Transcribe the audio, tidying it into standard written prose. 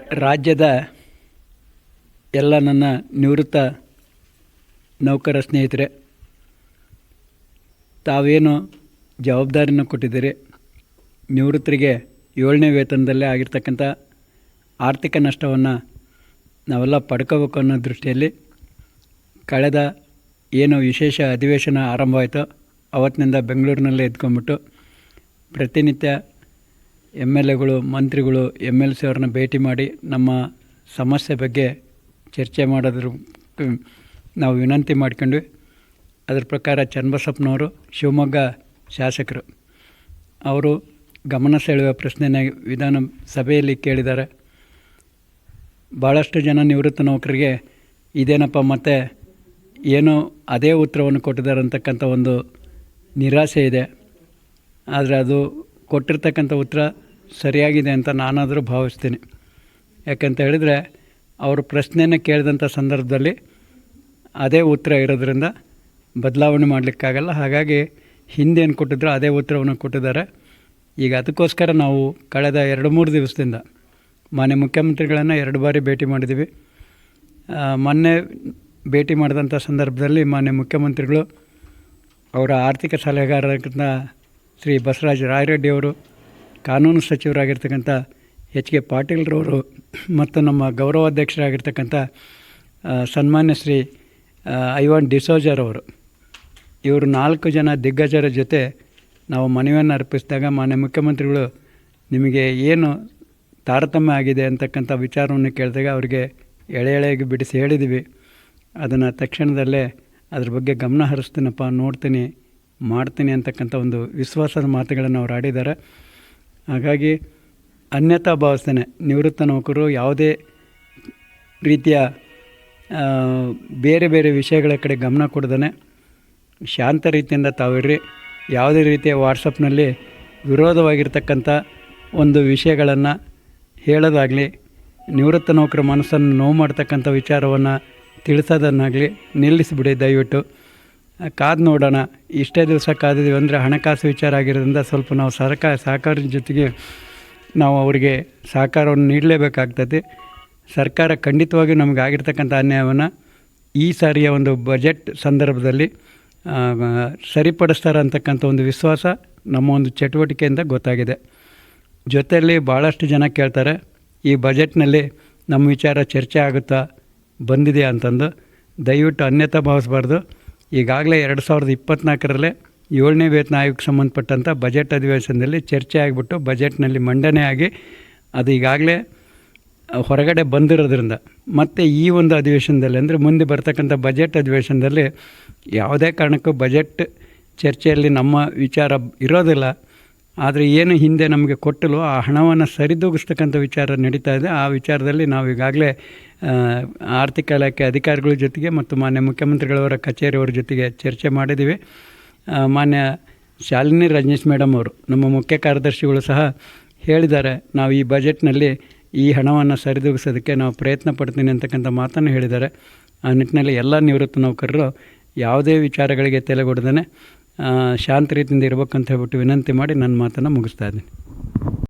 ರಾಜ್ಯದ ಎಲ್ಲ ನನ್ನ ನಿವೃತ್ತ ನೌಕರ ಸ್ನೇಹಿತರೆ, ತಾವೇನು ಜವಾಬ್ದಾರಿನ ಕೊಟ್ಟಿದ್ದೀರಿ, ನಿವೃತ್ತರಿಗೆ 7ನೇ ವೇತನದಲ್ಲೇ ಆಗಿರ್ತಕ್ಕಂಥ ಆರ್ಥಿಕ ನಷ್ಟವನ್ನು ನಾವೆಲ್ಲ ಪಡ್ಕೋಬೇಕು ಅನ್ನೋ ದೃಷ್ಟಿಯಲ್ಲಿ ಕಳೆದ ಏನು ವಿಶೇಷ ಅಧಿವೇಶನ ಆರಂಭವಾಯಿತೋ ಅವತ್ತಿನಿಂದ ಬೆಂಗಳೂರಿನಲ್ಲೇ ಎದ್ಕೊಂಡ್ಬಿಟ್ಟು ಪ್ರತಿನಿತ್ಯ MLAಗಳು, ಮಂತ್ರಿಗಳು, MLC ಅವ್ರನ್ನ ಭೇಟಿ ಮಾಡಿ ನಮ್ಮ ಸಮಸ್ಯೆ ಬಗ್ಗೆ ಚರ್ಚೆ ಮಾಡೋದ್ರ ನಾವು ವಿನಂತಿ ಮಾಡ್ಕೊಂಡ್ವಿ. ಅದರ ಪ್ರಕಾರ ಚನ್ನಬಸಪ್ಪನವರು, ಶಿವಮೊಗ್ಗ ಶಾಸಕರು, ಅವರು ಗಮನ ಸೆಳೆಯುವ ಪ್ರಶ್ನೆನ ವಿಧಾನಸಭೆಯಲ್ಲಿ ಕೇಳಿದ್ದಾರೆ. ಭಾಳಷ್ಟು ಜನ ನಿವೃತ್ತ ನೌಕರಿಗೆ ಇದೇನಪ್ಪ ಮತ್ತೆ ಏನೋ ಅದೇ ಉತ್ತರವನ್ನು ಕೊಟ್ಟಿದ್ದಾರೆ ಅಂತಕ್ಕಂಥ ಒಂದು ನಿರಾಸೆ ಇದೆ. ಆದರೆ ಅದು ಕೊಟ್ಟಿರ್ತಕ್ಕಂಥ ಉತ್ತರ ಸರಿಯಾಗಿದೆ ಅಂತ ನಾನಾದರೂ ಭಾವಿಸ್ತೀನಿ. ಯಾಕಂತ ಹೇಳಿದರೆ ಅವರು ಪ್ರಶ್ನೆಯನ್ನು ಕೇಳಿದಂಥ ಸಂದರ್ಭದಲ್ಲಿ ಅದೇ ಉತ್ತರ ಇರೋದ್ರಿಂದ ಬದಲಾವಣೆ ಮಾಡಲಿಕ್ಕಾಗಲ್ಲ. ಹಾಗಾಗಿ ಹಿಂದೇನು ಕೊಟ್ಟಿದ್ರು ಅದೇ ಉತ್ತರವನ್ನು ಕೊಟ್ಟಿದ್ದಾರೆ. ಈಗ ಅದಕ್ಕೋಸ್ಕರ ನಾವು ಕಳೆದ 2-3 ದಿವಸದಿಂದ ಮಾನ್ಯ ಮುಖ್ಯಮಂತ್ರಿಗಳನ್ನು 2 ಬಾರಿ ಭೇಟಿ ಮಾಡಿದ್ದೀವಿ. ಮೊನ್ನೆ ಭೇಟಿ ಮಾಡಿದಂಥ ಸಂದರ್ಭದಲ್ಲಿ ಮಾನ್ಯ ಮುಖ್ಯಮಂತ್ರಿಗಳು ಅವರ ಆರ್ಥಿಕ ಸಲಹೆಗಾರರಾಗಿದ್ದ ಶ್ರೀ ಬಸವರಾಜ ರಾಯರೆಡ್ಡಿಯವರು, ಕಾನೂನು ಸಚಿವರಾಗಿರ್ತಕ್ಕಂಥ H.K. ಪಾಟೀಲ್ರವರು ಮತ್ತು ನಮ್ಮ ಗೌರವಾಧ್ಯಕ್ಷರಾಗಿರ್ತಕ್ಕಂಥ ಸನ್ಮಾನ್ಯ ಶ್ರೀ ಐವಾನ್ ಡಿಸೋಜರವರು, ಇವರು 4 ಜನ ದಿಗ್ಗಜರ ಜೊತೆ ನಾವು ಮನವಿಯನ್ನು ಅರ್ಪಿಸಿದಾಗ ಮಾನ್ಯ ಮುಖ್ಯಮಂತ್ರಿಗಳು ನಿಮಗೆ ಏನು ತಾರತಮ್ಯ ಆಗಿದೆ ಅಂತಕ್ಕಂಥ ವಿಚಾರವನ್ನು ಕೇಳಿದಾಗ ಅವರಿಗೆ ಎಳೆಯಾಗಿ ಬಿಡಿಸಿ ಹೇಳಿದ್ದೀವಿ. ಅದನ್ನು ತಕ್ಷಣದಲ್ಲೇ ಅದ್ರ ಬಗ್ಗೆ ಗಮನ ಹರಿಸ್ತೀನಪ್ಪ, ನೋಡ್ತೀನಿ, ಮಾಡ್ತೀನಿ ಅಂತಕ್ಕಂಥ ಒಂದು ವಿಶ್ವಾಸದ ಮಾತುಗಳನ್ನು ಅವ್ರು ಆಡಿದ್ದಾರೆ. ಹಾಗಾಗಿ ಅನ್ಯತಾ ಭಾವಿಸ್ತೇನೆ, ನಿವೃತ್ತ ನೌಕರರು ಯಾವುದೇ ರೀತಿಯ ಬೇರೆ ಬೇರೆ ವಿಷಯಗಳ ಕಡೆ ಗಮನ ಕೊಡ್ದೇ ಶಾಂತ ರೀತಿಯಿಂದ ತಾವಿರ್ರಿ. ಯಾವುದೇ ರೀತಿಯ ವಾಟ್ಸಪ್ನಲ್ಲಿ ವಿರೋಧವಾಗಿರ್ತಕ್ಕಂಥ ಒಂದು ವಿಷಯಗಳನ್ನು ಹೇಳೋದಾಗಲಿ, ನಿವೃತ್ತ ನೌಕರ ಮನಸ್ಸನ್ನು ನೋವು ಮಾಡ್ತಕ್ಕಂಥ ವಿಚಾರವನ್ನು ತಿಳಿಸೋದನ್ನಾಗಲಿ ನಿಲ್ಲಿಸಿಬಿಡಿ ದಯವಿಟ್ಟು. ಕಾದು ನೋಡೋಣ. ಇಷ್ಟೇ ದಿವಸ ಕಾದಿದ್ದೀವಿ ಅಂದರೆ ಹಣಕಾಸು ವಿಚಾರ ಆಗಿರೋದ್ರಿಂದ ಸ್ವಲ್ಪ ನಾವು ಸಹಕಾರದ ಜೊತೆಗೆ ನಾವು ಅವರಿಗೆ ಸಹಕಾರವನ್ನು ನೀಡಲೇಬೇಕಾಗ್ತದೆ. ಸರ್ಕಾರ ಖಂಡಿತವಾಗಿಯೂ ನಮಗೆ ಆಗಿರ್ತಕ್ಕಂಥ ಅನ್ಯಾಯವನ್ನು ಈ ಸಾರಿಯ ಒಂದು ಬಜೆಟ್ ಸಂದರ್ಭದಲ್ಲಿ ಸರಿಪಡಿಸ್ತಾರೆ ಅಂತಕ್ಕಂಥ ಒಂದು ವಿಶ್ವಾಸ ನಮ್ಮ ಒಂದು ಚಟುವಟಿಕೆಯಿಂದ ಗೊತ್ತಾಗಿದೆ. ಜೊತೆಯಲ್ಲಿ ಭಾಳಷ್ಟು ಜನ ಕೇಳ್ತಾರೆ, ಈ ಬಜೆಟ್ನಲ್ಲಿ ನಮ್ಮ ವಿಚಾರ ಚರ್ಚೆ ಆಗುತ್ತಾ, ಬಂದಿದೆಯಾ ಅಂತಂದು. ದಯವಿಟ್ಟು ಅನ್ಯತಾ ಭಾವಿಸಬಾರ್ದು. ಈಗಾಗಲೇ 2024ರಲ್ಲೇ 7ನೇ ವೇತನ ಆಯೋಗಕ್ಕೆ ಸಂಬಂಧಪಟ್ಟಂಥ ಬಜೆಟ್ ಅಧಿವೇಶನದಲ್ಲಿ ಚರ್ಚೆ ಆಗಿಬಿಟ್ಟು ಬಜೆಟ್ನಲ್ಲಿ ಮಂಡನೆ ಆಗಿ ಅದು ಈಗಾಗಲೇ ಹೊರಗಡೆ ಬಂದಿರೋದ್ರಿಂದ ಮತ್ತು ಈ ಒಂದು ಅಧಿವೇಶನದಲ್ಲಿ ಅಂದರೆ ಮುಂದೆ ಬರ್ತಕ್ಕಂಥ ಬಜೆಟ್ ಅಧಿವೇಶನದಲ್ಲಿ ಯಾವುದೇ ಕಾರಣಕ್ಕೂ ಬಜೆಟ್ ಚರ್ಚೆಯಲ್ಲಿ ನಮ್ಮ ವಿಚಾರ ಇರೋದಿಲ್ಲ. ಆದರೆ ಏನು ಹಿಂದೆ ನಮಗೆ ಕೊಟ್ಟಲು ಆ ಹಣವನ್ನು ಸರಿದೂಗಿಸ್ತಕ್ಕಂಥ ವಿಚಾರ ನಡೀತಾ ಇದೆ. ಆ ವಿಚಾರದಲ್ಲಿ ನಾವು ಈಗಾಗಲೇ ಆರ್ಥಿಕ ಇಲಾಖೆ ಅಧಿಕಾರಿಗಳ ಜೊತೆಗೆ ಮತ್ತು ಮಾನ್ಯ ಮುಖ್ಯಮಂತ್ರಿಗಳವರ ಕಚೇರಿಯವರ ಜೊತೆಗೆ ಚರ್ಚೆ ಮಾಡಿದ್ದೀವಿ. ಮಾನ್ಯ ಶಾಲಿನಿ ರಜನೀಶ್ ಮೇಡಮ್ ಅವರು, ನಮ್ಮ ಮುಖ್ಯ ಕಾರ್ಯದರ್ಶಿಗಳು ಸಹ ಹೇಳಿದ್ದಾರೆ, ನಾವು ಈ ಬಜೆಟ್ನಲ್ಲಿ ಈ ಹಣವನ್ನು ಸರಿದೂಗಿಸೋದಕ್ಕೆ ನಾವು ಪ್ರಯತ್ನ ಪಡ್ತೀನಿ ಅಂತಕ್ಕಂಥ ಮಾತನ್ನು ಹೇಳಿದ್ದಾರೆ. ಆ ನಿಟ್ಟಿನಲ್ಲಿ ಎಲ್ಲ ನಿವೃತ್ತ ನೌಕರರು ಯಾವುದೇ ವಿಚಾರಗಳಿಗೆ ತಲೆಗೊಡ್ದೇ ಶಾಂತ ರೀತಿಯಿಂದ ಇರಬೇಕಂತ ಹೇಳ್ಬಿಟ್ಟು ವಿನಂತಿ ಮಾಡಿ ನನ್ನ ಮಾತನ್ನು ಮುಗಿಸ್ತಾ ಇದ್ದೀನಿ.